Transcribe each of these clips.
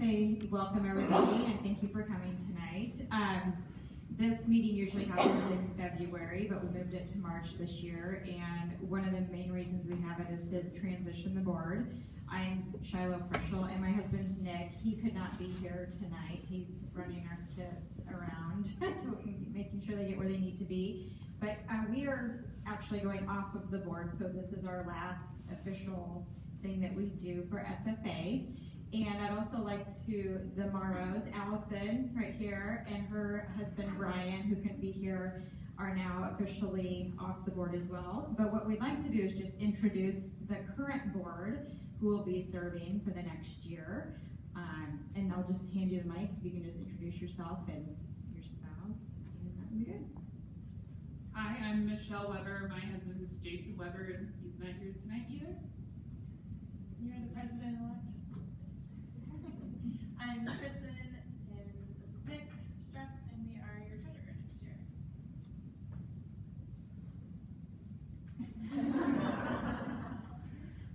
say welcome everybody and thank you for coming tonight. This meeting usually happens in February, but we moved it to March this year, and one of the main reasons we have it is to transition the board. I'm Shiloh Frischel, and my husband's Nick. He could not be here tonight. He's running our kids around, making sure they get where they need to be. But we are actually going off of the board, so this is our last official thing that we do for SFA. And I'd also like to, the Morrows, Allison right here, and her husband Brian, who couldn't be here, are now officially off the board as well. But what we'd like to do is just introduce the current board who will be serving for the next year. And I'll just hand you the mic. You can just introduce yourself and your spouse, and that would be good. Hi, I'm Michelle Weber. My husband is Jason Weber, and he's not here tonight either. You're the president-elect. I'm Kristen, and this is Nick Struck, and we are your treasurer next year.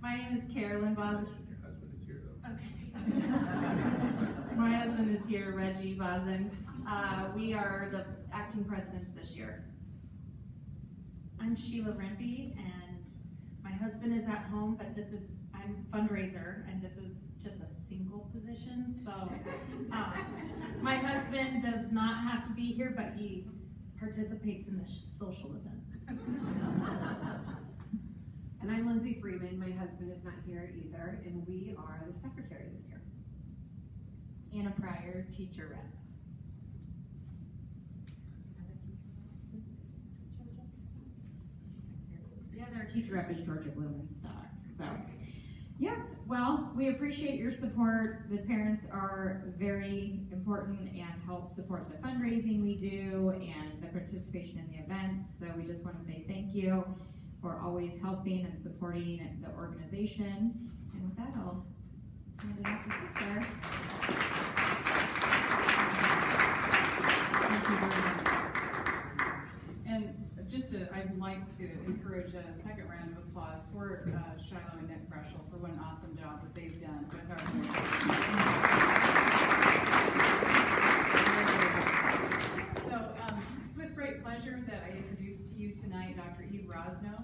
My name is Carolyn Boz. Your husband is here, though. Okay. My husband is here, Reggie Bozen. We are the acting presidents this year. I'm Sheila Rempe, and my husband is at home, but I'm fundraiser, and this is just a single position, so my husband does not have to be here, but he participates in the social events. And I'm Lindsay Freeman. My husband is not here either, and we are the secretary this year. Anna Pryor, teacher rep. Yeah, their teacher rep is Georgia Blumenstock. So, yeah, well, we appreciate your support. The parents are very important and help support the fundraising we do and the participation in the events. So we just want to say thank you for always helping and supporting the organization. And with that, I'll hand it off to Sister. Thank you very much. And I'd like to encourage a second round of applause for Shiloh and Nick Frischel for what an awesome job that they've done with our So it's with great pleasure that I introduce to you tonight Dr. Eve Rosno.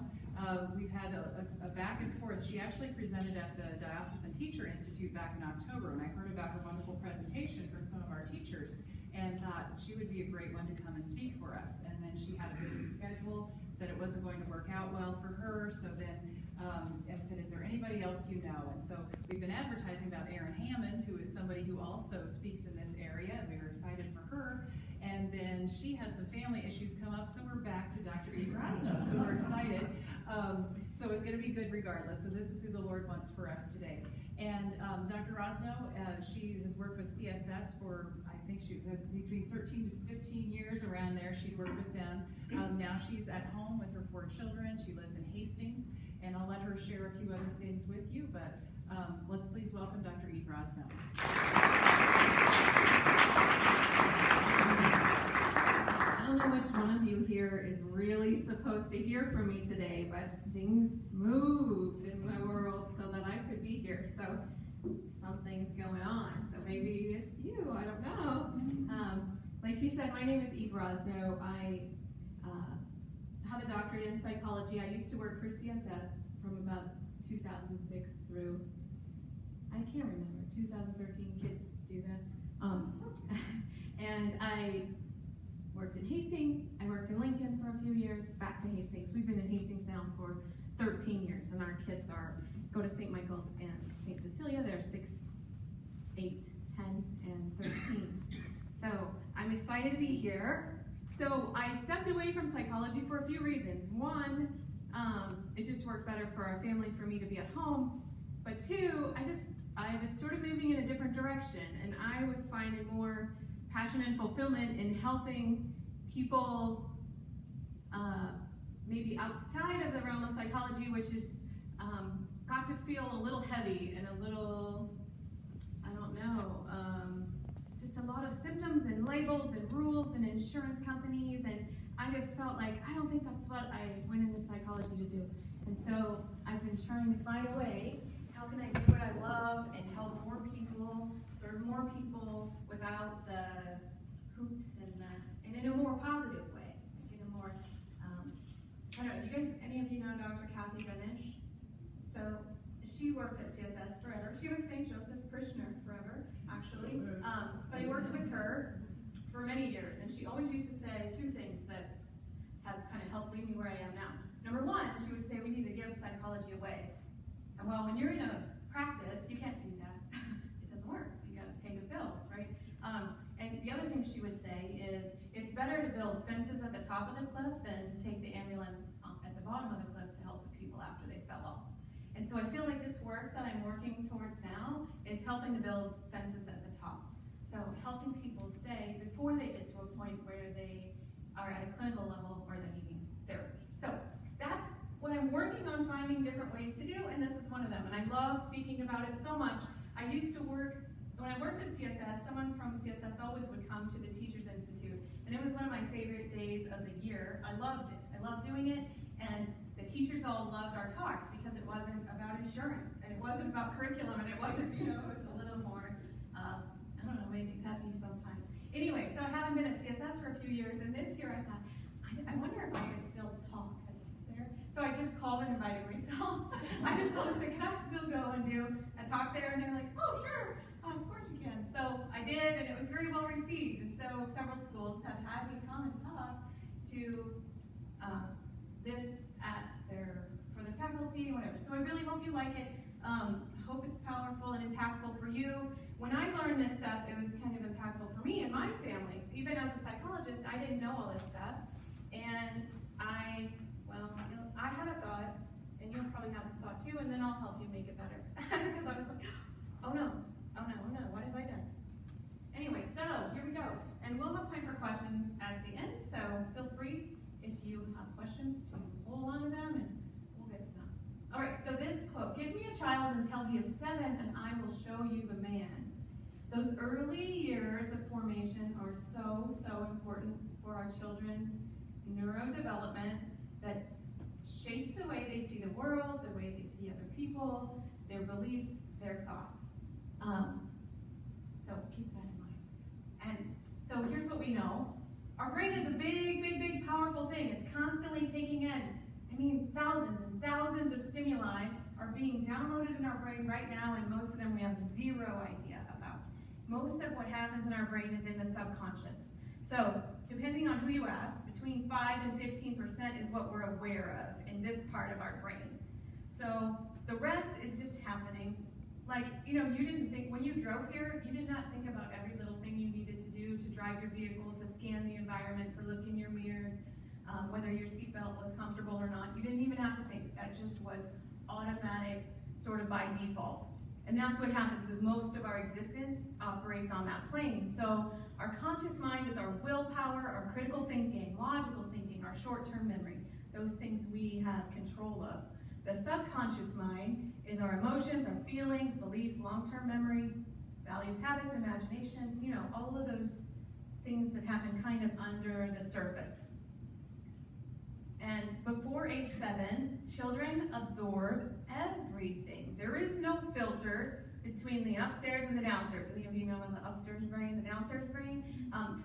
We've had a back and forth. She actually presented at the Diocesan Teacher Institute back in October, and I heard about her wonderful presentation from some of our teachers and thought she would be a great one to come and speak for us. And then she had a busy schedule, said it wasn't going to work out well for her, so then I said, is there anybody else you know? And so we've been advertising about Erin Hammond, who is somebody who also speaks in this area, and we were excited for her. And then she had some family issues come up, so we're back to Dr. Eve Rosno, so we're excited. So it's going to be good regardless. So this is who the Lord wants for us today. And Dr. Rosno, she has worked with CSS for, I think she was between 13 to 15 years around there. She'd worked with them. Now she's at home with her 4 children. She lives in Hastings, and I'll let her share a few other things with you, but let's please welcome Dr. Eve Rosno. I don't know which one of you here is really supposed to hear from me today, but things moved in the world so that I could be here. So something's going on. So maybe it's you. I don't know. Like she said, my name is Eve Rosno. I have a doctorate in psychology. I used to work for CSS from about 2006 through, I can't remember, 2013. Kids do that. And I worked in Hastings, I worked in Lincoln for a few years, back to Hastings. We've been in Hastings now for 13 years, and our kids go to St. Michael's and St. Cecilia. They're 6, 8, 10, and 13. So I'm excited to be here. So I stepped away from psychology for a few reasons. One, it just worked better for our family for me to be at home. But two, I was sort of moving in a different direction, and I was finding more passion and fulfillment in helping people maybe outside of the realm of psychology, which is got to feel a little heavy and a little, I don't know, just a lot of symptoms and labels and rules and insurance companies, and I just felt like, I don't think that's what I went into psychology to do. And so I've been trying to find a way, how can I do what I love and help more people, serve more more people without the hoops and in a more positive way, like in a more, I don't know, you guys, any of you know Dr. Kathy Benish? So she worked at CSS forever. She was St. Joseph parishioner forever, actually. But I worked with her for many years, and she always used to say two things that have kind of helped lead me where I am now. Number one, she would say we need to give psychology away. And well, when you're in a practice, you can't do that. It doesn't work. You got to pay the bills, right? And the other thing she would say is it's better to build fences at the top of the cliff than to take the ambulance at the bottom of the cliff to help the people after they fell off. And so I feel like this work that I'm working towards now is helping to build fences at the top. So helping people stay before they get to a point where they are at a clinical level or they're needing therapy. So that's what I'm working on, finding different ways to do, and this is one of them. And I love speaking about it so much. I used to work, when I worked at CSS, someone from CSS always would come to the Teachers Institute, and it was one of my favorite days of the year. I loved it. I loved doing it, and the teachers all loved our talks because it wasn't about insurance, and it wasn't about curriculum, and it wasn't, it was a little more, I don't know, maybe peppy sometimes. Anyway, so I haven't been at CSS for a few years, and this year I thought, I wonder if I could still talk there. So I just called and invited myself. I just called and said, can I still go and do a talk there? And they were like, oh, sure, of course you can. So I did, and it was very well received. And so several schools have had me come and talk to this for the faculty, whatever. So I really hope you like it. Hope it's powerful and impactful for you. When I learned this stuff, it was kind of impactful for me and my family. Even as a psychologist, I didn't know all this stuff. And I had a thought, and you'll probably have this thought too, and then I'll help you make it better. Because I was like, oh no, what have I done? Anyway, so here we go. And we'll have time for questions at the end, so feel free if you have questions to hold on to them, and we'll get to them. All right, so this quote, give me a child until he is 7, and I will show you the man. Those early years of formation are so important for our children's neurodevelopment that shapes the way they see the world, the way they see other people, their beliefs, their thoughts. So keep that in mind. And so here's what we know. Our brain is a big, powerful thing. It's constantly taking in, thousands and thousands of stimuli are being downloaded in our brain right now, and most of them we have zero idea about. Most of what happens in our brain is in the subconscious. So, depending on who you ask, between 5 and 15% is what we're aware of in this part of our brain. So, the rest is just happening. Like, you didn't think, when you drove here, you did not think about every little thing you needed to do to drive your vehicle, to scan the environment, to look in your mirrors, whether your seatbelt was comfortable or not. You didn't even have to think. That just was automatic, sort of by default. And that's what happens with most of our existence, operates on that plane. So our conscious mind is our willpower, our critical thinking, logical thinking, our short-term memory, those things we have control of. The subconscious mind is our emotions, our feelings, beliefs, long-term memory, values, habits, imaginations, all of those things that happen kind of under the surface. And before age 7, children absorb everything. There is no filter between the upstairs and the downstairs. Any of you know the upstairs brain, the downstairs brain?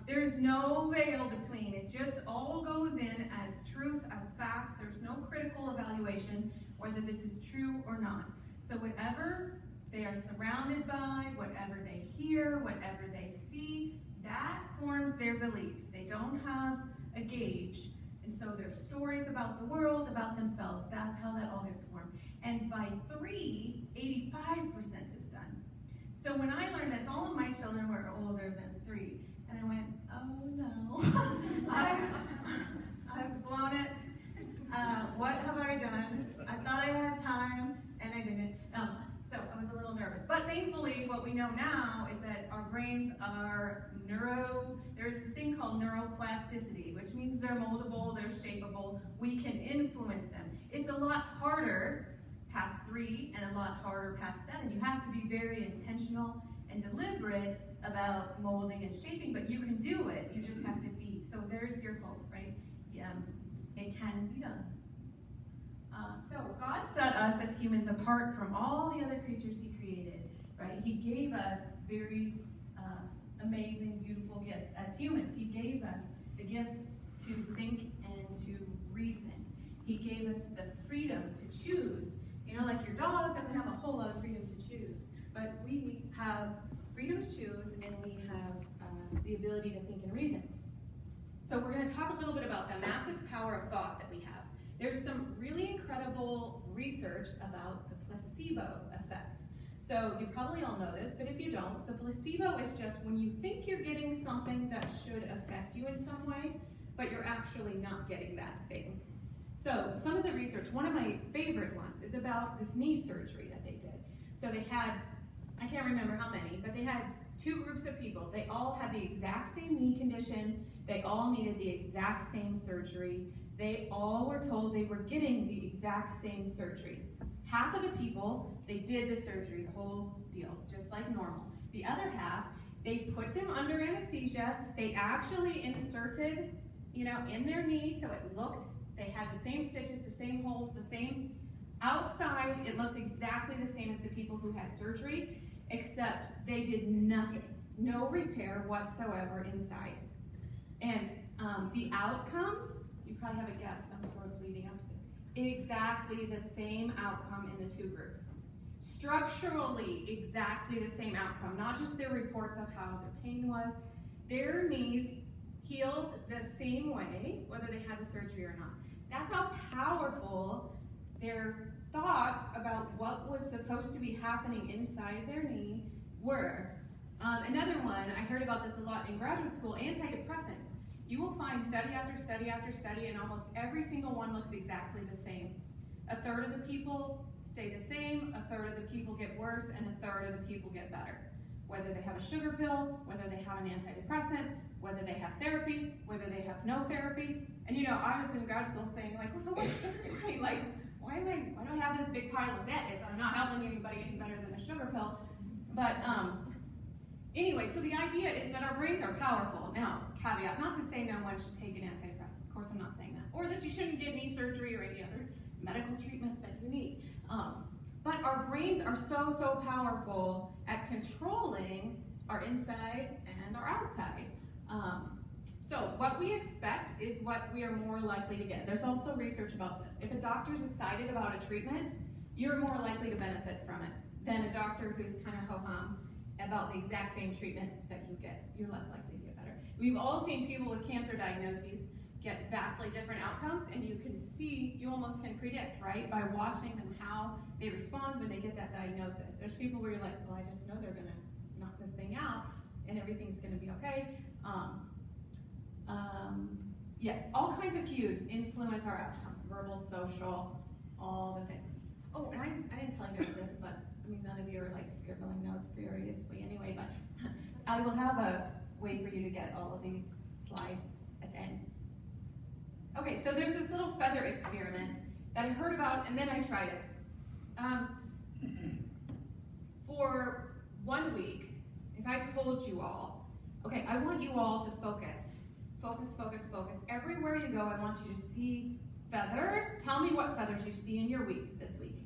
There's no veil between. It just all goes in as truth, as fact. There's no critical evaluation whether this is true or not. So whatever they are surrounded by, whatever they hear, whatever they see, that forms their beliefs. They don't have a gauge. And so there's stories about the world, about themselves. That's how that all gets formed. And by 3, 85% is done. So when I learned this, all of my children were older than 3. And I went, oh no, I've blown it. What have I done? I thought I had time, and I didn't. So I was a little nervous. But thankfully, what we know now is that our brains are there's this thing called neuroplasticity, which means they're moldable, they're shapeable, we can influence them. It's a lot harder past 3 and a lot harder past 7. You have to be very intentional and deliberate about molding and shaping, but you can do it. You just have to be. So there's your hope, right? Yeah, it can be done. So God set us as humans apart from all the other creatures he created, right? He gave us very amazing, beautiful gifts as humans. He gave us the gift to think and to reason. He gave us the freedom to choose. You know, like your dog doesn't have a whole lot of freedom to choose, but we have freedom to choose, and we have the ability to think and reason. So we're going to talk a little bit about the massive power of thought that we have. There's some really incredible research about the placebo effect. So you probably all know this, but if you don't, the placebo is just when you think you're getting something that should affect you in some way, but you're actually not getting that thing. So some of the research, one of my favorite ones, is about this knee surgery that they did. So they had, I can't remember how many, but they had 2 groups of people. They all had the exact same knee condition. They all needed the exact same surgery. They all were told they were getting the exact same surgery. Half of the people, they did the surgery, the whole deal, just like normal. The other half, they put them under anesthesia. They actually inserted, in their knee, so it looked, they had the same stitches, the same holes, the same outside. It looked exactly the same as the people who had surgery, except they did nothing, no repair whatsoever inside. And the outcomes, you probably have a guess, I'm sort of leading up to this, exactly the same outcome in the 2 groups. Structurally, exactly the same outcome, not just their reports of how their pain was. Their knees healed the same way, whether they had the surgery or not. That's how powerful their thoughts about what was supposed to be happening inside their knee were. Another one, I heard about this a lot in graduate school, antidepressants. You will find study after study after study, and almost every single one looks exactly the same. 1/3 of the people stay the same, 1/3 of the people get worse, and 1/3 of the people get better. Whether they have a sugar pill, whether they have an antidepressant, whether they have therapy, whether they have no therapy. And I was in grad school saying, like, well, so what's the point? Like, why do I have this big pile of debt if I'm not helping anybody any better than a sugar pill? But anyway, so the idea is that our brains are powerful. Now, caveat, not to say no one should take an antidepressant. Of course, I'm not saying that. Or that you shouldn't get knee surgery or any other medical treatment that you need. But our brains are so powerful at controlling our inside and our outside. So what we expect is what we are more likely to get. There's also research about this. If a doctor's excited about a treatment, you're more likely to benefit from it than a doctor who's kind of ho-hum about the exact same treatment that you get. You're less likely to get better. We've all seen people with cancer diagnoses get vastly different outcomes, and you almost can predict, right, by watching them how they respond when they get that diagnosis. There's people where you're like, well, I just know they're gonna knock this thing out and everything's gonna be okay. Yes, all kinds of cues influence our outcomes, verbal, social, all the things. Oh, and I didn't tell you guys this, but none of you are like scribbling notes furiously anyway, but I will have a way for you to get all of these slides at the end. Okay, so there's this little feather experiment that I heard about, and then I tried it. For 1 week, if I told you all, okay, I want you all to focus. Everywhere you go, I want you to see feathers. Tell me what feathers you see in your week this week.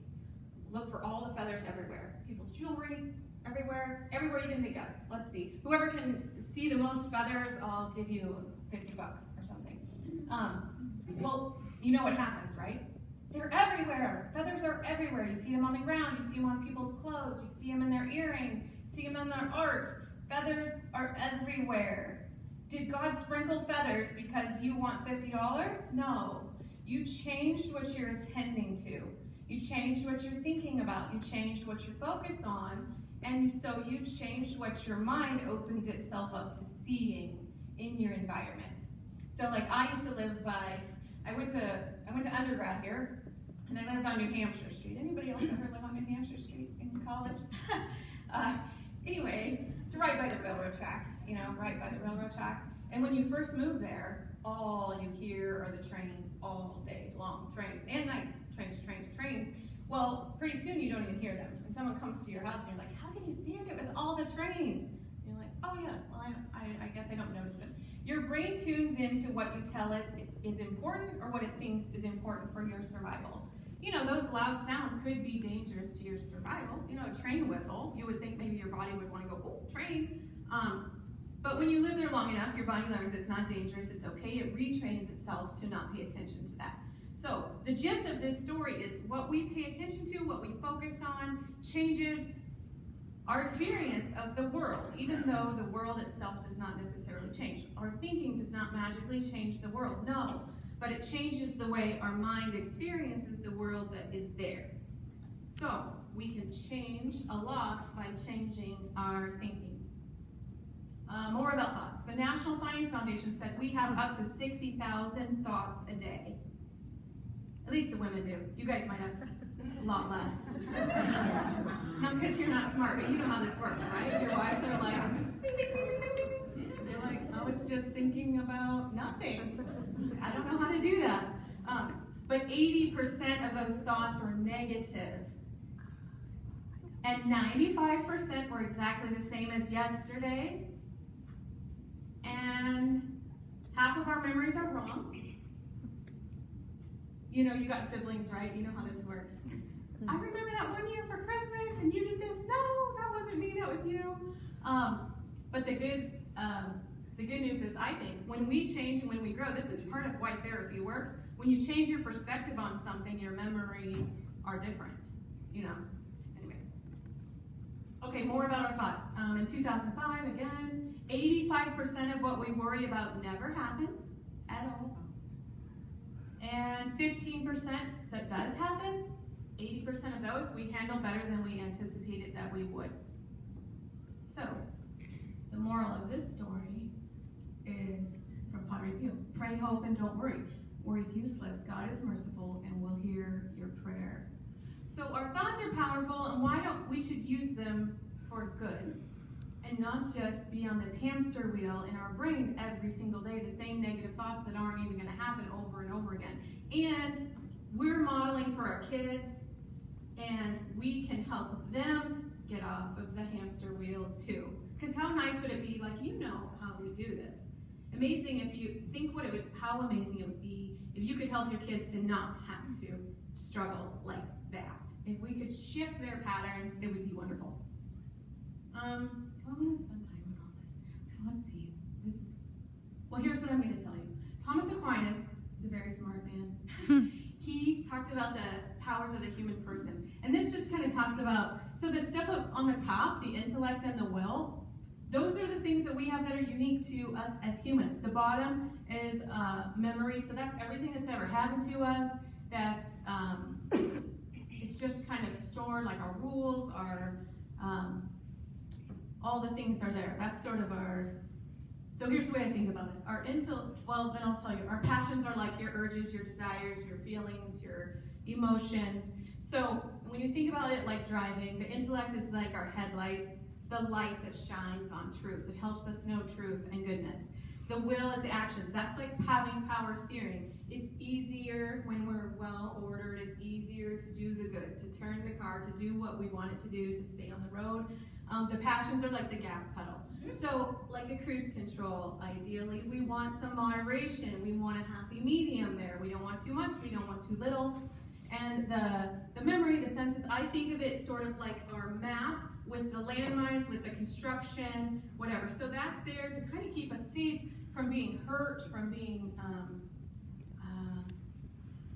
Look for all the feathers everywhere. People's jewelry, everywhere you can think of. Let's see. Whoever can see the most feathers, I'll give you $50 or something. Well, you know what happens, right? They're everywhere. Feathers are everywhere. You see them on the ground. You see them on people's clothes. You see them in their earrings. You see them in their art. Feathers are everywhere. Did God sprinkle feathers because you want $50? No. You changed what you're attending to. You changed what you're thinking about. You changed what you're focused on. And so you changed what your mind opened itself up to seeing in your environment. So like I used to live by, I went to undergrad here, and I lived on New Hampshire Street. Anybody else ever live on New Hampshire Street in college? Anyway, it's right by the railroad tracks, right by the railroad tracks. And when you first move there, all you hear are the trains all day long. Trains and night. Trains. Well, pretty soon you don't even hear them. And someone comes to your house and you're like, how can you stand it with all the trains? And you're like, oh yeah, well I guess I don't notice them. Your brain tunes into what you tell it is important or what it thinks is important for your survival. Those loud sounds could be dangerous to your survival. A train whistle, you would think maybe your body would want to go, oh, train. But when you live there long enough, your body learns it's not dangerous, it's okay. It retrains itself to not pay attention to that. So the gist of this story is what we pay attention to, what we focus on, changes our experience of the world, even though the world itself does not necessarily change. Our thinking does not magically change the world, no, but it changes the way our mind experiences the world that is there. So we can change a lot by changing our thinking. More about thoughts. The National Science Foundation said we have up to 60,000 thoughts a day. At least the women do. You guys might have a lot less. Not because you're not smart, but you know how this works, right? Your wives are like, ding, ding, ding, ding, ding. You're like, I was just thinking about nothing. I don't know how to do that. But 80% of those thoughts were negative. And 95% were exactly the same as yesterday. And half of our memories are wrong. You know, you got siblings, right? You know how this works. I remember that one year for Christmas, and you did this. No, that wasn't me, that was you. But the good news is, I think, when we change and when we grow, this is part of why therapy works. When you change your perspective on something, your memories are different, you know. Anyway. Okay, more about our thoughts. In 2005, again, 85% of what we worry about never happens at all. And 15% that does happen, 80% of those we handle better than we anticipated that we would. So, the moral of this story is from Padre Pio. Pray, hope, and don't worry. Worry is useless. God is merciful and will hear your prayer. So our thoughts are powerful, and why don't we should use them for good and not just be on this hamster wheel in our brain every single day, the same negative thoughts that aren't even going to happen over and over again. And we're modeling for our kids, and we can help them get off of the hamster wheel too. Because how nice would it be, like, you know how we do this. Amazing if you think how amazing it would be if you could help your kids to not have to struggle like that. If we could shift their patterns, it would be wonderful. I'm going to spend time on all this. Let's see. Well, here's what I'm going to tell you. Thomas Aquinas is a very smart man. He talked about the powers of the human person. And this just kind of talks about, so the stuff on the top, the intellect and the will, those are the things that we have that are unique to us as humans. The bottom is memory, so that's everything that's ever happened to us. That's, it's just kind of stored, like our rules, our, all the things are there. That's sort of our, so here's the way I think about it. Well, then I'll tell you, our passions are like your urges, your desires, your feelings, your emotions. So when you think about it like driving, the intellect is like our headlights. It's the light that shines on truth. It helps us know truth and goodness. The will is the actions. That's like having power steering. It's easier when we're well ordered. It's easier to do the good, to turn the car, to do what we want it to do, to stay on the road. The passions are like the gas pedal. So like a cruise control, ideally we want some moderation. We want a happy medium there. We don't want too much, we don't want too little. And the memory, the senses, I think of it sort of like our map with the landmines, with the construction, whatever. So that's there to kind of keep us safe from being hurt, from being,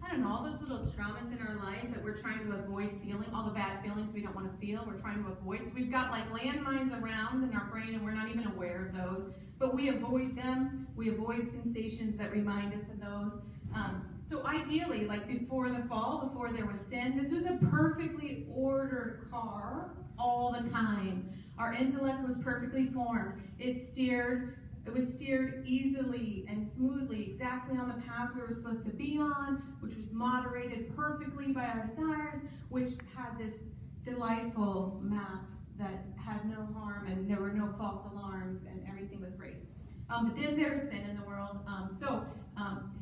I don't know, all those little traumas in our life that we're trying to avoid feeling, all the bad feelings we don't want to feel, we're trying to avoid. So we've got like landmines around in our brain and we're not even aware of those, but we avoid them. We avoid sensations that remind us of those. So ideally, like before the fall, before there was sin, this was a perfectly ordered car all the time. Our intellect was perfectly formed. It was steered easily and smoothly, exactly on the path we were supposed to be on, which was moderated perfectly by our desires, which had this delightful map that had no harm and there were no false alarms and everything was great. But then there's sin in the world. He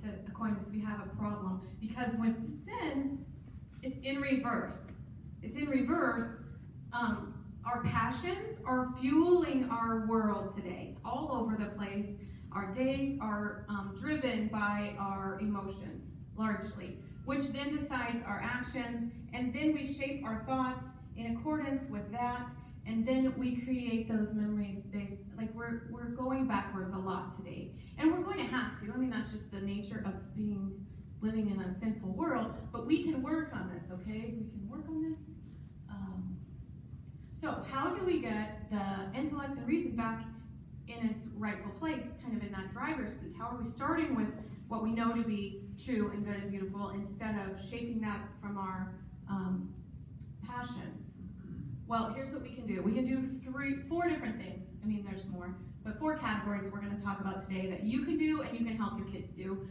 said, Aquinas, we have a problem because with sin, it's in reverse. It's in reverse. Our passions are fueling our world today, all over the place. Our days are driven by our emotions, largely, which then decides our actions, and then we shape our thoughts in accordance with that, and then we create those memories based, like we're we're going backwards a lot today. And we're going to have to. I mean, that's just the nature of living in a sinful world, but we can work on this, okay? We can work on this. So how do we get the intellect and reason back in its rightful place, kind of in that driver's seat? How are we starting with what we know to be true and good and beautiful instead of shaping that from our passions? Well, here's what we can do. We can do 4 different things. I mean, there's more, but 4 categories we're going to talk about today that you can do and you can help your kids do.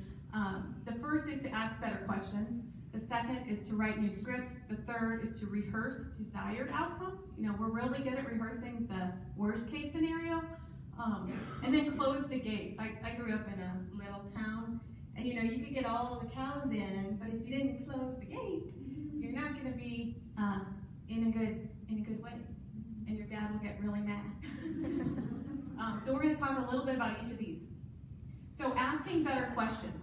The first is to ask better questions. The second is to write new scripts. The third is to rehearse desired outcomes. You know, we're really good at rehearsing the worst case scenario. And then close the gate. I grew up in a little town, and you know, you could get all the cows in, but if you didn't close the gate, you're not going to be in a good way, and your dad will get really mad. So we're going to talk a little bit about each of these. So asking better questions.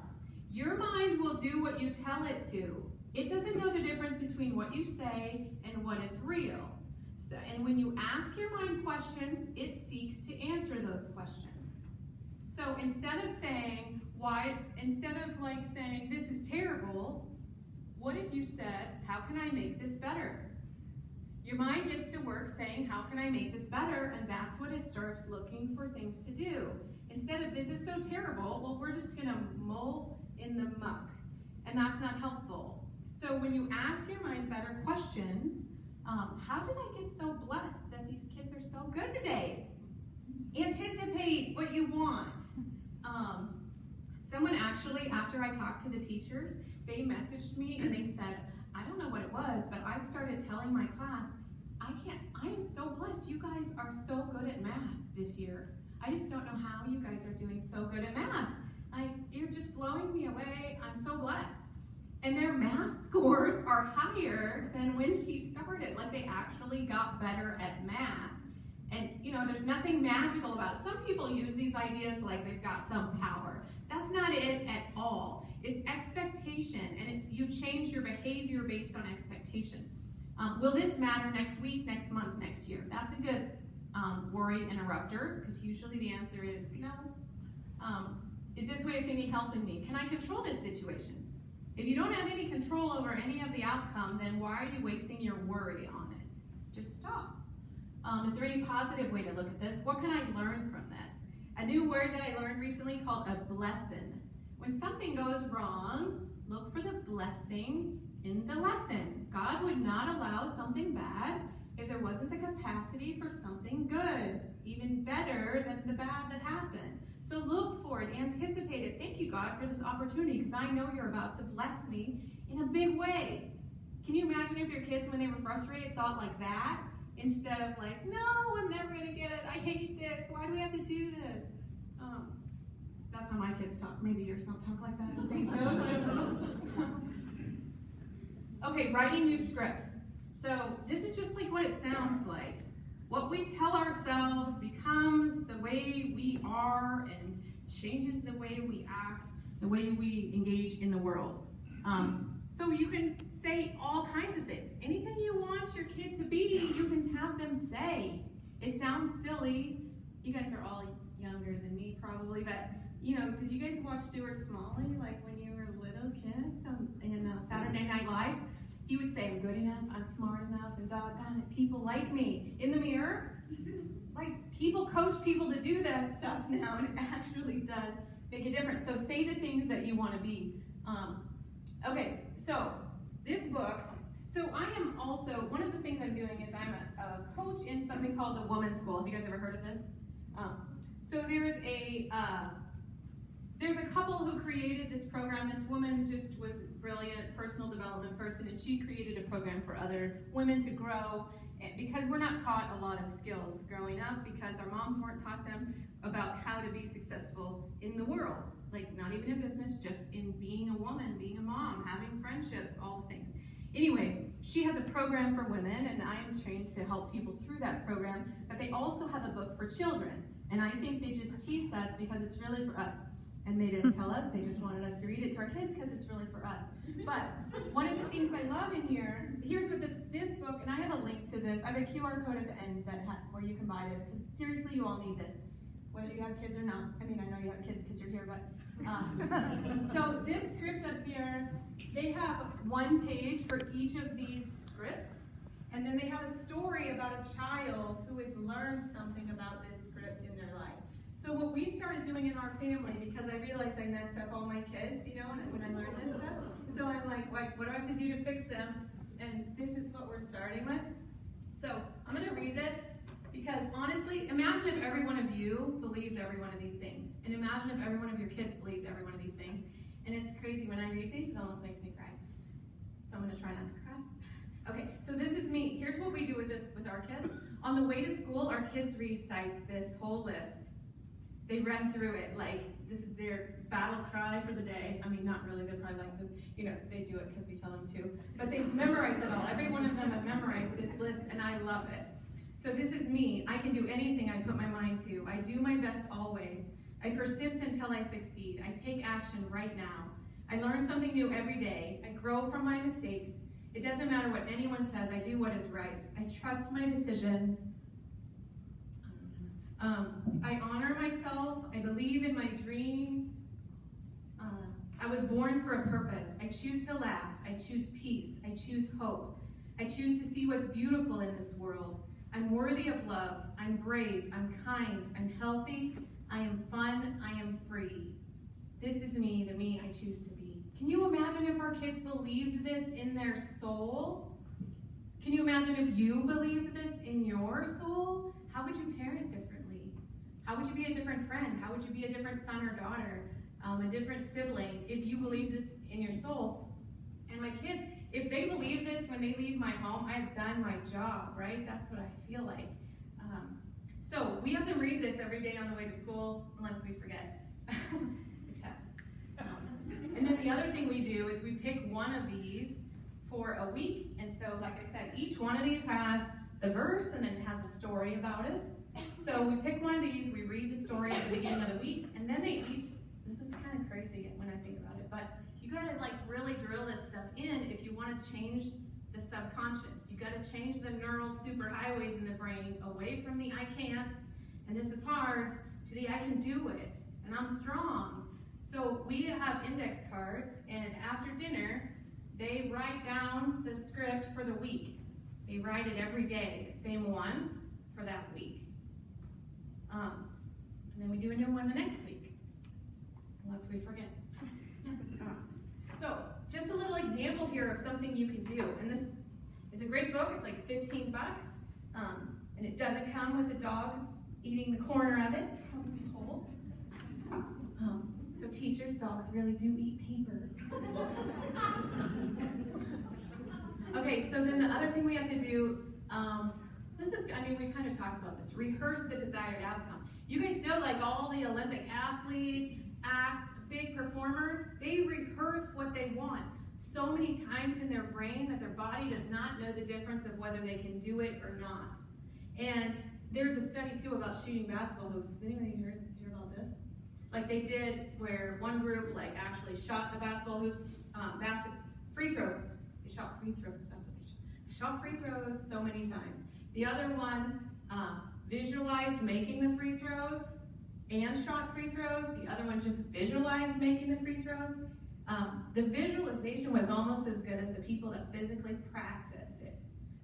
Your mind will do what you tell it to. It doesn't know the difference between what you say and what is real. So, and when you ask your mind questions, it seeks to answer those questions. So instead of saying, saying, this is terrible, what if you said, how can I make this better? Your mind gets to work saying, how can I make this better? And that's when it starts looking for things to do. Instead of, this is so terrible, well, we're just going to mull in the muck. And that's not helpful. So when you ask your mind better questions, how did I get so blessed that these kids are so good today? Anticipate what you want. Someone actually, after I talked to the teachers, they messaged me and they said, I don't know what it was, but I started telling my class, I am so blessed. You guys are so good at math this year. I just don't know how you guys are doing so good at math. Like, you're just blowing me away. I'm so blessed. And their math scores are higher than when she started. Like, they actually got better at math. And, you know, there's nothing magical about it. Some people use these ideas like they've got some power. That's not it at all. It's expectation, and you change your behavior based on expectation. Will this matter next week, next month, next year? That's a good worry interrupter, because usually the answer is no. Is this way of thinking helping me? Can I control this situation? If you don't have any control over any of the outcome, then why are you wasting your worry on it? Just stop. Is there any positive way to look at this? What can I learn from this? A new word that I learned recently called a blessin'. When something goes wrong, look for the blessing in the lesson. God would not allow something bad if there wasn't the capacity for something good, even better than the bad that happened. So look for it, anticipate it. Thank you, God, for this opportunity, because I know you're about to bless me in a big way. Can you imagine if your kids, when they were frustrated, thought like that? Instead of like, no, I'm never going to get it. I hate this. Why do we have to do this? That's how my kids talk. Maybe yours don't talk like that at St. Joe. I don't know. Okay, writing new scripts. So this is just like what it sounds like. What we tell ourselves becomes the way we are and changes the way we act, the way we engage in the world. So you can say all kinds of things. Anything you want your kid to be, you can have them say. It sounds silly. You guys are all younger than me probably, but you know, did you guys watch Stuart Smalley like when you were little kids in Saturday Night Live? He would say, I'm good enough, I'm smart enough, and doggone it, people like me. In the mirror, like people coach people to do that stuff now, and it actually does make a difference. So say the things that you want to be. Okay, so this book, so I am also, one of the things I'm doing is I'm a coach in something called the Woman's School. Have you guys ever heard of this? So there's a couple who created this program. This woman just was a brilliant personal development person, and she created a program for other women to grow, because we're not taught a lot of skills growing up, because our moms weren't taught them about how to be successful in the world. Like, not even in business, just in being a woman, being a mom, having friendships, all the things. Anyway, she has a program for women, and I am trained to help people through that program, but they also have a book for children. And I think they just teased us because it's really for us. And they didn't tell us, they just wanted us to read it to our kids because it's really for us. But one of the things I love in here, here's what this book, and I have a link to this. I have a QR code at the end where you can buy this, because seriously, you all need this. whether you have kids or not. I mean, I know you have kids because you're here, but so this script up here, they have one page for each of these scripts, and then they have a story about a child who has learned something about this script in their life. So what we started doing in our family, because I realized I messed up all my kids, you know, when I learned this stuff. So I'm like, what do I have to do to fix them? And this is what we're starting with. So I'm going to read this because honestly, imagine if every one of you believed every one of these things. And imagine if every one of your kids believed every one of these things. And it's crazy. When I read these, it almost makes me cry. So I'm going to try not to cry. Okay, so this is me. Here's what we do with this with our kids. On the way to school, our kids recite this whole list. They run through it like this is their battle cry for the day. I mean, not really. They're probably like, you know, they do it because we tell them to. But they've memorized it all. Every one of them have memorized this list, and I love it. So this is me. I can do anything I put my mind to. I do my best always. I persist until I succeed. I take action right now. I learn something new every day. I grow from my mistakes. It doesn't matter what anyone says. I do what is right. I trust my decisions. I honor myself. I believe in my dreams. I was born for a purpose. I choose to laugh. I choose peace. I choose hope. I choose to see what's beautiful in this world. I'm worthy of love. I'm brave. I'm kind. I'm healthy. I am fun. I am free. This is me, the me I choose to be. Can you imagine if our kids believed this in their soul? Can you imagine if you believed this in your soul? How would you parent differently? How would you be a different friend? How would you be a different son or daughter? A different sibling if you believe this in your soul? And my kids, if they believe this when they leave my home, I've done my job, right? That's what I feel like. So we have them read this every day on the way to school, unless we forget. Good job. And then the other thing we do is we pick one of these for a week. And so, like I said, each one of these has the verse and then it has a story about it. So we pick one of these, we read the story at the beginning of the week, and then they each, this is kind of crazy when I think about it, but you gotta like really drill this stuff in if you wanna change the subconscious. You gotta change the neural superhighways in the brain away from the I can'ts, and this is hard, to the I can do it, and I'm strong. So we have index cards, and after dinner, they write down the script for the week. They write it every day, the same one for that week. And then we do a new one the next week, unless we forget. So, just a little example here of something you can do. And this is a great book. It's like 15 bucks. And it doesn't come with the dog eating the corner of it. It comes whole. So teachers, dogs really do eat paper. Okay, so then the other thing we have to do, we kind of talked about this. Rehearse the desired outcome. You guys know, like all the Olympic athletes, big performers, they rehearse what they want so many times in their brain that their body does not know the difference of whether they can do it or not. And there's a study too about shooting basketball hoops. Has anybody hear about this? Like they did where one group like actually shot the basketball hoops, free throws. They shot free throws, that's what they shot. They shot free throws so many times. The other one visualized making the free throws and shot free throws. The other one just visualized making the free throws. The visualization was almost as good as the people that physically practiced it.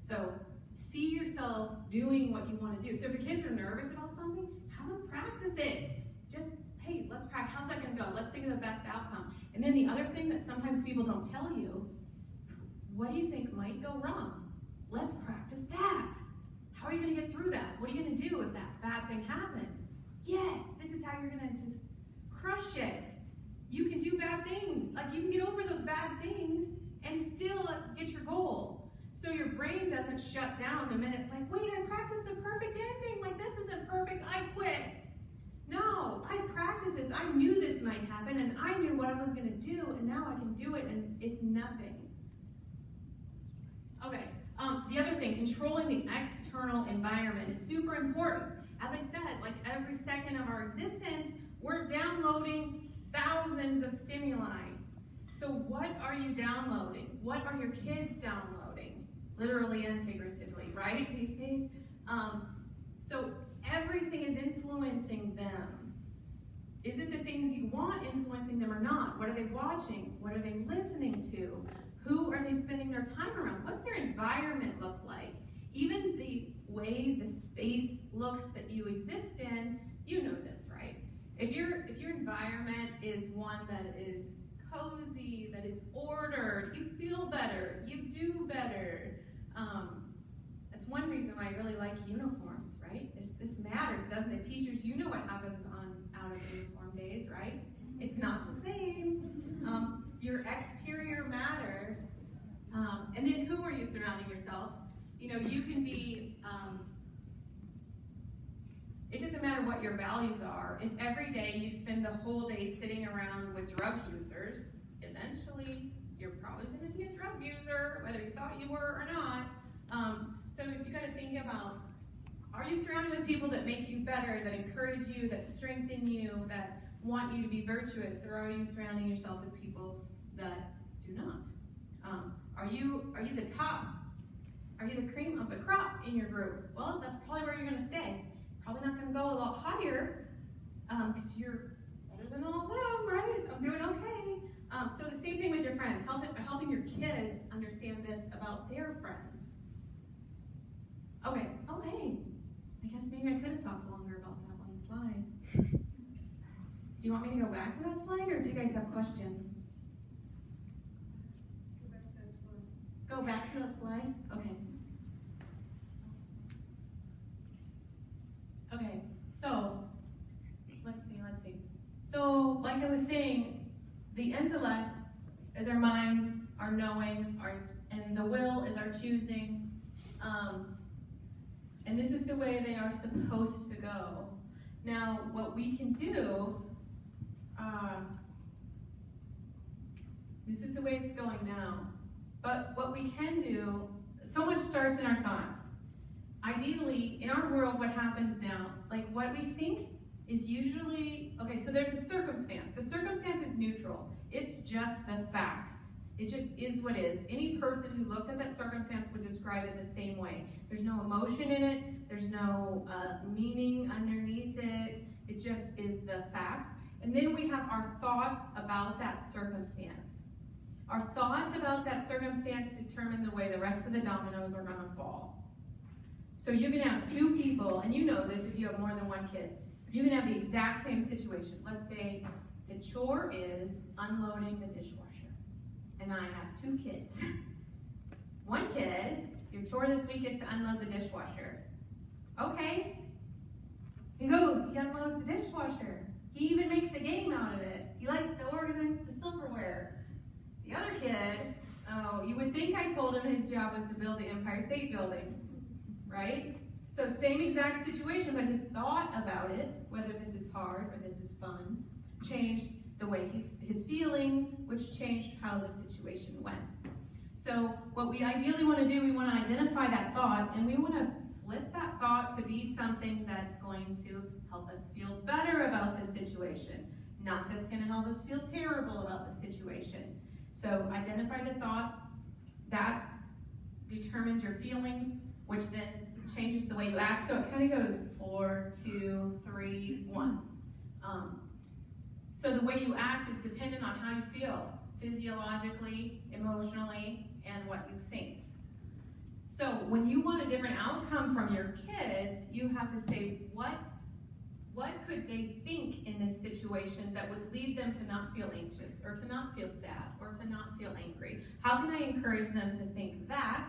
So see yourself doing what you want to do. So if your kids are nervous about something, have them practice it. Just, hey, let's practice. How's that going to go? Let's think of the best outcome. And then the other thing that sometimes people don't tell you, what do you think might go wrong? Let's practice that. How are you going to get through that? What are you going to do if that bad thing happens? Yes, this is how you're going to just crush it. You can do bad things. Like you can get over those bad things and still get your goal. So your brain doesn't shut down the minute, like, wait, I practiced the perfect ending. Like, this isn't perfect. I quit. No, I practiced this. I knew this might happen, and I knew what I was going to do, and now I can do it, and it's nothing. Okay, the other thing, controlling the external environment is super important. As I said, like every second of our existence, we're downloading thousands of stimuli. So what are you downloading? What are your kids downloading? Literally and figuratively, right, these days? So everything is influencing them. that influencing them or not? What are they watching? What are they listening to? Who are they spending their time around? What's their environment look like? Even the way the space looks that you exist in, you know this, right? If your environment is one that is cozy, that is ordered, you feel better, you do better. That's one reason why I really like uniforms, right? This matters, doesn't it? Teachers, you know what happens on out of uniform days, right? It's not the same. Your exterior matters. And then who are you surrounding yourself? You know, you can be, it doesn't matter what your values are. If every day you spend the whole day sitting around with drug users, eventually you're probably going to be a drug user, whether you thought you were or not. So you got to think about, are you surrounded with people that make you better, that encourage you, that strengthen you, that want you to be virtuous, or are you surrounding yourself with people that do not? Are you the top? Are you the cream of the crop in your group? Well, that's probably where you're going to stay. Probably not going to go a lot higher because you're better than all of them, right? I'm doing okay. So the same thing with your friends, helping your kids understand this about their friends. Okay. Oh, hey. I guess maybe I could have talked longer about that one slide. Do you want me to go back to that slide, or do you guys have questions? Go back to the slide? Okay. Okay, so, let's see. So, like I was saying, the intellect is our mind, our knowing, and the will is our choosing. And this is the way they are supposed to go. Now, what we can do, this is the way it's going now. But what we can do, so much starts in our thoughts. Ideally, in our world, what happens now, like what we think is usually, okay, so there's a circumstance. The circumstance is neutral. It's just the facts. It just is what is. Any person who looked at that circumstance would describe it the same way. There's no emotion in it. There's no meaning underneath it. It just is the facts. And then we have our thoughts about that circumstance. Our thoughts about that circumstance determine the way the rest of the dominoes are going to fall. So you can have two people, and you know this if you have more than one kid. You can have the exact same situation. Let's say the chore is unloading the dishwasher. And I have two kids. One kid, your chore this week is to unload the dishwasher. Okay. He unloads the dishwasher. He even makes a game out of it. He likes to organize the silverware. The other kid, oh, you would think I told him his job was to build the Empire State Building, right? So same exact situation, but his thought about it, whether this is hard or this is fun, changed the way his feelings, which changed how the situation went. So what we ideally want to do, we want to identify that thought, and we want to flip that thought to be something that's going to help us feel better about the situation, not that's going to help us feel terrible about the situation. So identify the thought, that determines your feelings, which then changes the way you act. So it kind of goes 4, 2, 3, 1. So the way you act is dependent on how you feel, physiologically, emotionally, and what you think. So when you want a different outcome from your kids, you have to say, what could they think in this situation that would lead them to not feel anxious, or to not feel sad, or to not feel angry? How can I encourage them to think that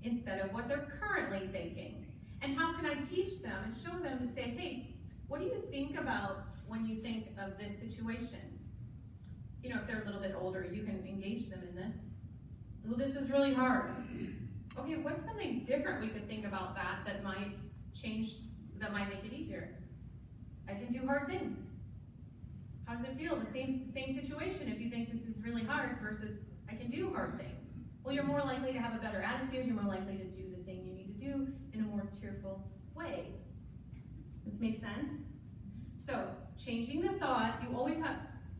instead of what they're currently thinking? And how can I teach them and show them to say, hey, what do you think about when you think of this situation? You know, if they're a little bit older, you can engage them in this. Well, this is really hard. Okay, what's something different we could think about that might make it easier? I can do hard things. How does it feel? The same situation if you think this is really hard versus I can do hard things. Well, you're more likely to have a better attitude. You're more likely to do the thing you need to do in a more cheerful way. This makes sense? So, changing the thought,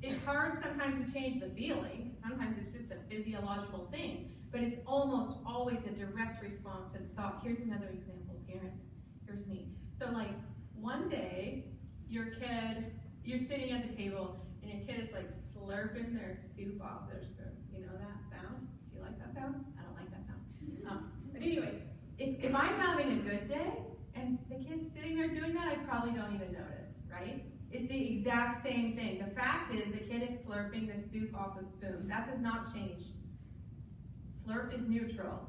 it's hard sometimes to change the feeling. Sometimes it's just a physiological thing. But it's almost always a direct response to the thought. Here's another example, parents. Here's me. So like one day, your kid, you're sitting at the table and your kid is like slurping their soup off their spoon. You know that sound? Do you like that sound? I don't like that sound. But anyway, if I'm having a good day and the kid's sitting there doing that, I probably don't even notice, right? It's the exact same thing. The fact is the kid is slurping the soup off the spoon. That does not change. Slurp is neutral.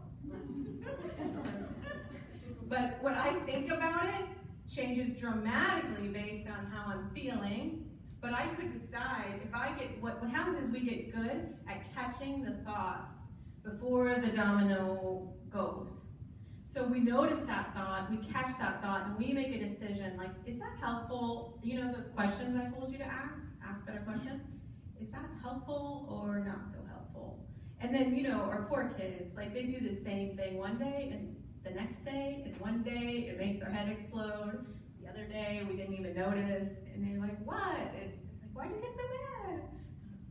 But what I think about it changes dramatically based on how I'm feeling. But I could decide if I get, what happens is we get good at catching the thoughts before the domino goes. So we notice that thought, we catch that thought, and we make a decision, like, is that helpful? You know those questions I told you to ask better questions? Is that helpful or not so helpful? And then, you know, our poor kids, like, they do the same thing one day, and the next day, and one day, it makes their head explode. The other day, we didn't even notice, and they're like, what? And it's like, why'd you get so mad?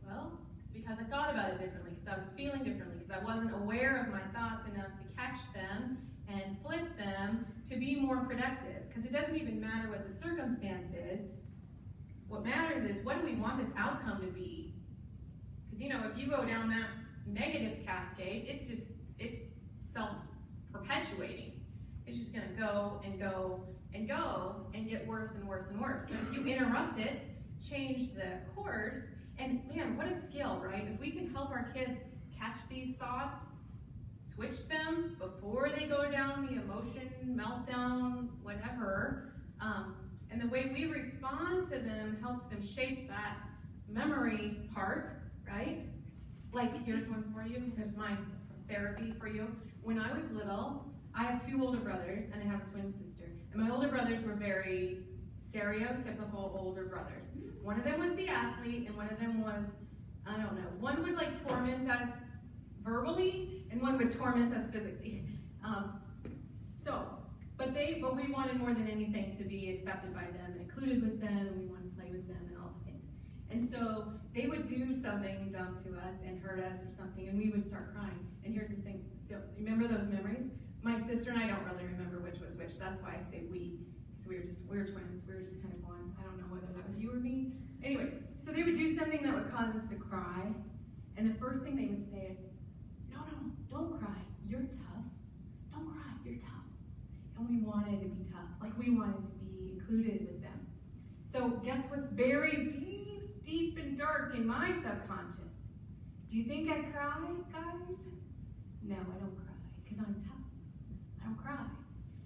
Well, it's because I thought about it differently, because I was feeling differently, because I wasn't aware of my thoughts enough to catch them and flip them to be more productive. Because it doesn't even matter what the circumstance is. What matters is, what do we want this outcome to be? Because, you know, if you go down that negative cascade, it's self-perpetuating. It's just gonna go and go and go and get worse and worse and worse. But if you interrupt it, change the course, and man, what a skill, right? If we can help our kids catch these thoughts, switch them before they go down the emotion, meltdown, whatever, and the way we respond to them helps them shape that memory part, right? Like, here's one for you. Here's my therapy for you. When I was little, I have 2 older brothers, and I have a twin sister. And my older brothers were very stereotypical older brothers. One of them was the athlete, and one of them was, I don't know, one would like torment us verbally, and one would torment us physically. But we wanted more than anything to be accepted by them and included with them, and we wanted to play with them and all the things. And so they would do something dumb to us and hurt us or something, and we would start crying. And here's the thing, so remember those memories? My sister and I don't really remember which was which. That's why I say we, because we were twins. We were just kind of one. I don't know whether that was you or me. Anyway, so they would do something that would cause us to cry, and the first thing they would say is, no, don't cry. You're tough. Don't cry. You're tough. And we wanted to be tough. Like, we wanted to be included with them. So guess what's buried deep, deep and dark in my subconscious? Do you think I cry, guys? No, I don't cry, because I'm tough. I don't cry.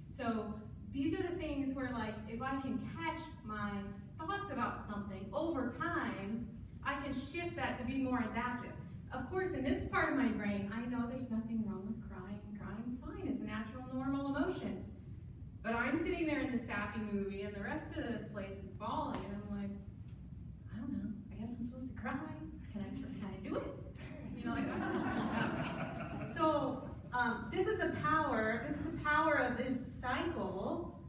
So these are the things where, like, if I can catch my thoughts about something over time, I can shift that to be more adaptive. Of course, in this part of my brain, I know there's nothing wrong with crying. Crying's fine. It's a natural, normal emotion. But I'm sitting there in the sappy movie, and the rest of the place is bawling, and I'm like, I don't know. I guess I'm supposed to cry. Can I do it? You know, like that. So this is the power of this cycle